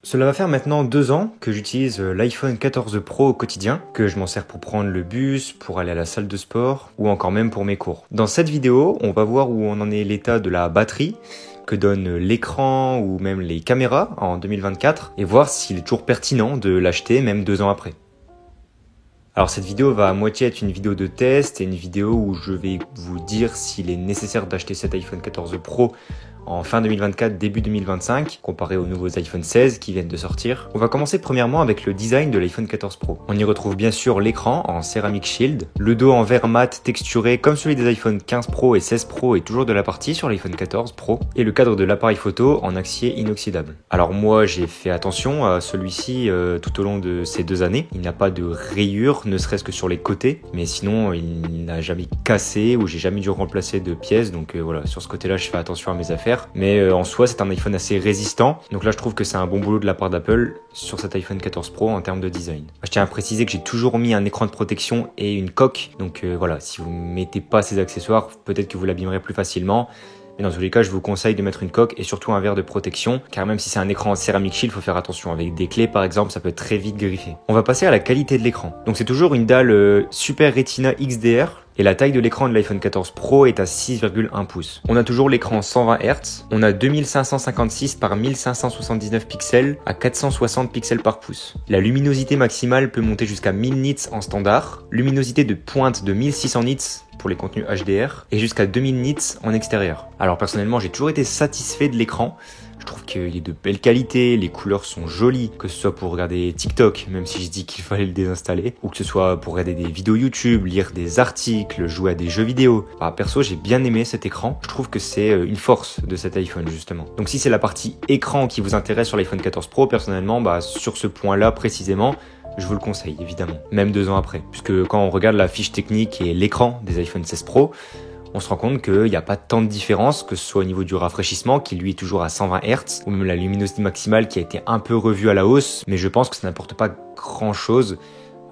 Cela va faire maintenant 2 ans que j'utilise l'iPhone 14 Pro au quotidien, que je m'en sers pour prendre le bus, pour aller à la salle de sport ou encore même pour mes cours. Dans cette vidéo, on va voir où on en est l'état de la batterie, que donne l'écran ou même les caméras en 2024 et voir s'il est toujours pertinent de l'acheter même 2 ans après. Alors cette vidéo va à moitié être une vidéo de test et une vidéo où je vais vous dire s'il est nécessaire d'acheter cet iPhone 14 Pro en fin 2024, début 2025, comparé aux nouveaux iPhone 16 qui viennent de sortir. On va commencer premièrement avec le design de l'iPhone 14 Pro. On y retrouve bien sûr l'écran en Ceramic Shield, le dos en verre mat texturé comme celui des iPhone 15 Pro et 16 Pro est toujours de la partie sur l'iPhone 14 Pro, et le cadre de l'appareil photo en acier inoxydable. Alors moi j'ai fait attention à celui-ci tout au long de ces 2 années. Il n'a pas de rayures, ne serait-ce que sur les côtés, mais sinon il n'a jamais cassé ou j'ai jamais dû remplacer de pièces, donc voilà, sur ce côté-là je fais attention à mes affaires. Mais en soi c'est un iPhone assez résistant, donc là je trouve que c'est un bon boulot de la part d'Apple sur cet iPhone 14 Pro en termes de design. Je tiens à préciser que j'ai toujours mis un écran de protection et une coque, donc voilà, si vous ne mettez pas ces accessoires, peut-être que vous l'abîmerez plus facilement. Mais dans tous les cas, je vous conseille de mettre une coque et surtout un verre de protection, car même si c'est un écran en Ceramic Shield, il faut faire attention. Avec des clés par exemple, ça peut très vite griffer. On va passer à la qualité de l'écran. Donc c'est toujours une dalle Super Retina XDR. Et la taille de l'écran de l'iPhone 14 Pro est à 6,1 pouces. On a toujours l'écran 120 Hz. On a 2556 par 1579 pixels à 460 pixels par pouce. La luminosité maximale peut monter jusqu'à 1000 nits en standard. Luminosité de pointe de 1600 nits pour les contenus HDR et jusqu'à 2000 nits en extérieur. Alors personnellement, j'ai toujours été satisfait de l'écran. Je trouve qu'il est de belle qualité, les couleurs sont jolies, que ce soit pour regarder TikTok, même si je dis qu'il fallait le désinstaller, ou que ce soit pour regarder des vidéos YouTube, lire des articles, jouer à des jeux vidéo. Perso, j'ai bien aimé cet écran. Je trouve que c'est une force de cet iPhone, justement. Donc si c'est la partie écran qui vous intéresse sur l'iPhone 14 Pro, personnellement, sur ce point-là précisément, je vous le conseille, évidemment. Même 2 ans après. Puisque quand on regarde la fiche technique et l'écran des iPhone 16 Pro, on se rend compte qu'il n'y a pas tant de différence, que ce soit au niveau du rafraîchissement, qui lui est toujours à 120 Hz, ou même la luminosité maximale qui a été un peu revue à la hausse, mais je pense que ça n'apporte pas grand chose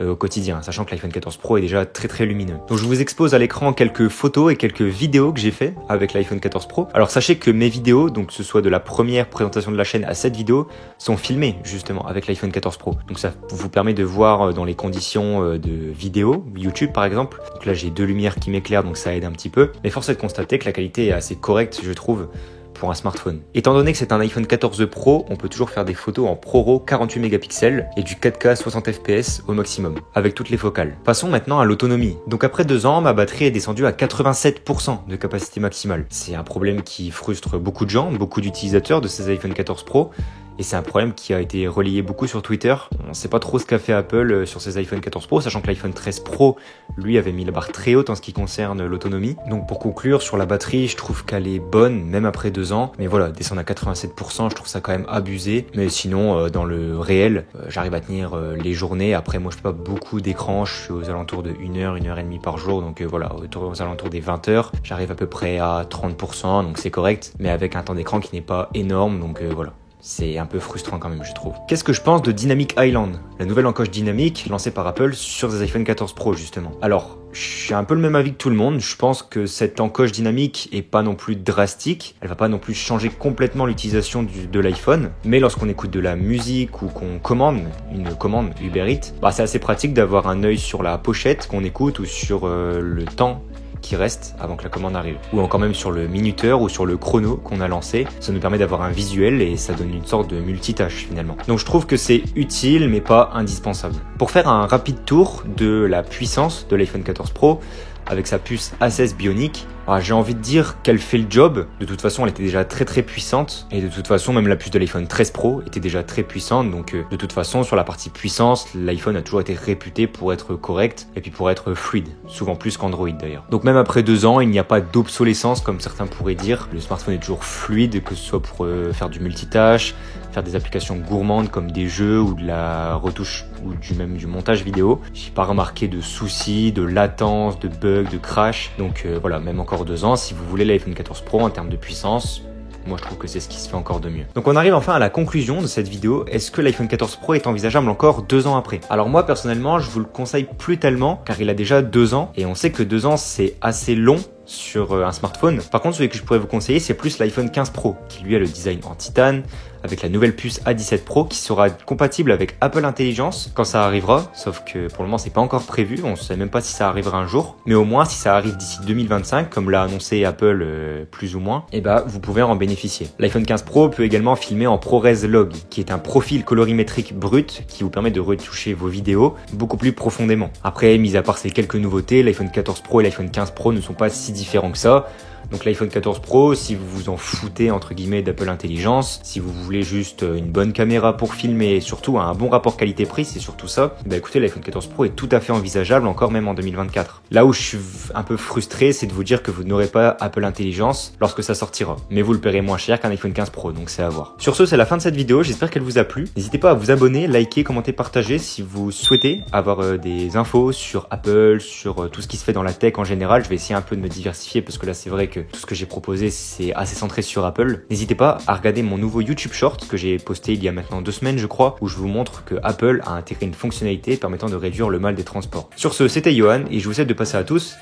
au quotidien, sachant que l'iPhone 14 Pro est déjà très lumineux. Donc je vous expose à l'écran quelques photos et quelques vidéos que j'ai fait avec l'iPhone 14 Pro. Alors sachez que mes vidéos, donc que ce soit de la première présentation de la chaîne à cette vidéo, sont filmées justement avec l'iPhone 14 Pro. Donc ça vous permet de voir dans les conditions de vidéo, YouTube par exemple. Donc là j'ai 2 lumières qui m'éclairent, donc ça aide un petit peu. Mais force est de constater que la qualité est assez correcte, je trouve, pour un smartphone. Étant donné que c'est un iPhone 14 Pro, on peut toujours faire des photos en ProRAW 48 mégapixels et du 4K 60 fps au maximum, avec toutes les focales. Passons maintenant à l'autonomie. Donc après 2 ans, ma batterie est descendue à 87% de capacité maximale. C'est un problème qui frustre beaucoup de gens, beaucoup d'utilisateurs de ces iPhone 14 Pro. Et c'est un problème qui a été relayé beaucoup sur Twitter. On ne sait pas trop ce qu'a fait Apple sur ses iPhone 14 Pro, sachant que l'iPhone 13 Pro, lui, avait mis la barre très haute en ce qui concerne l'autonomie. Donc pour conclure, sur la batterie, je trouve qu'elle est bonne, même après 2 ans. Mais voilà, descendre à 87%, je trouve ça quand même abusé. Mais sinon, dans le réel, j'arrive à tenir les journées. Après, moi, je fais pas beaucoup d'écran. Je suis aux alentours de 1 heure, 1h30 par jour. Donc voilà, aux alentours des 20 heures. J'arrive à peu près à 30%, donc c'est correct. Mais avec un temps d'écran qui n'est pas énorme, donc voilà. C'est un peu frustrant quand même, je trouve. Qu'est-ce que je pense de Dynamic Island, la nouvelle encoche dynamique lancée par Apple sur des iPhone 14 Pro justement. Alors, je suis un peu le même avis que tout le monde. Je pense que cette encoche dynamique est pas non plus drastique. Elle va pas non plus changer complètement l'utilisation de l'iPhone. Mais lorsqu'on écoute de la musique ou qu'on commande une commande Uber Eats, c'est assez pratique d'avoir un œil sur la pochette qu'on écoute ou sur le temps qui reste avant que la commande arrive, ou encore même sur le minuteur ou sur le chrono qu'on a lancé. Ça nous permet d'avoir un visuel et ça donne une sorte de multitâche finalement. Donc je trouve que c'est utile mais pas indispensable. Pour faire un rapide tour de la puissance de l'iPhone 14 Pro avec sa puce A16 Bionic, j'ai envie de dire qu'elle fait le job. De toute façon, elle était déjà très puissante. Et de toute façon, même la puce de l'iPhone 13 Pro était déjà très puissante. Donc de toute façon, sur la partie puissance, l'iPhone a toujours été réputé pour être correct et puis pour être fluide. Souvent plus qu'Android d'ailleurs. Donc même après 2 ans, il n'y a pas d'obsolescence comme certains pourraient dire. Le smartphone est toujours fluide, que ce soit pour faire du multitâche, faire des applications gourmandes comme des jeux ou de la retouche ou du montage vidéo. J'ai pas remarqué de soucis, de latence, de bugs, de crash. Donc voilà, même encore 2 ans, si vous voulez l'iPhone 14 Pro en termes de puissance, moi je trouve que c'est ce qui se fait encore de mieux. Donc on arrive enfin à la conclusion de cette vidéo. Est-ce que l'iPhone 14 Pro est envisageable encore 2 ans après? Alors moi personnellement, je vous le conseille plus tellement car il a déjà 2 ans et on sait que 2 ans c'est assez long sur un smartphone. Par contre, celui que je pourrais vous conseiller, c'est plus l'iPhone 15 Pro qui lui a le design en titane avec la nouvelle puce A17 Pro qui sera compatible avec Apple Intelligence quand ça arrivera, sauf que pour le moment c'est pas encore prévu, on sait même pas si ça arrivera un jour, mais au moins si ça arrive d'ici 2025, comme l'a annoncé Apple plus ou moins, et bah vous pouvez en bénéficier. L'iPhone 15 Pro peut également filmer en ProRes Log, qui est un profil colorimétrique brut qui vous permet de retoucher vos vidéos beaucoup plus profondément. Après, mis à part ces quelques nouveautés, l'iPhone 14 Pro et l'iPhone 15 Pro ne sont pas si différents que ça. Donc l'iPhone 14 Pro, si vous vous en foutez entre guillemets d'Apple Intelligence, si vous voulez juste une bonne caméra pour filmer et surtout un bon rapport qualité-prix, c'est surtout ça, bah écoutez, l'iPhone 14 Pro est tout à fait envisageable encore même en 2024. Là où je suis un peu frustré, c'est de vous dire que vous n'aurez pas Apple Intelligence lorsque ça sortira. Mais vous le paierez moins cher qu'un iPhone 15 Pro, donc c'est à voir. Sur ce, c'est la fin de cette vidéo, j'espère qu'elle vous a plu. N'hésitez pas à vous abonner, liker, commenter, partager si vous souhaitez avoir des infos sur Apple, sur tout ce qui se fait dans la tech en général. Je vais essayer un peu de me diversifier parce que là c'est vrai que tout ce que j'ai proposé c'est assez centré sur Apple. N'hésitez pas à regarder mon nouveau YouTube Short que j'ai posté il y a maintenant 2 semaines je crois, où je vous montre que Apple a intégré une fonctionnalité permettant de réduire le mal des transports. Sur ce, c'était Johan et je vous souhaite de passer à tous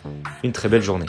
une très belle journée.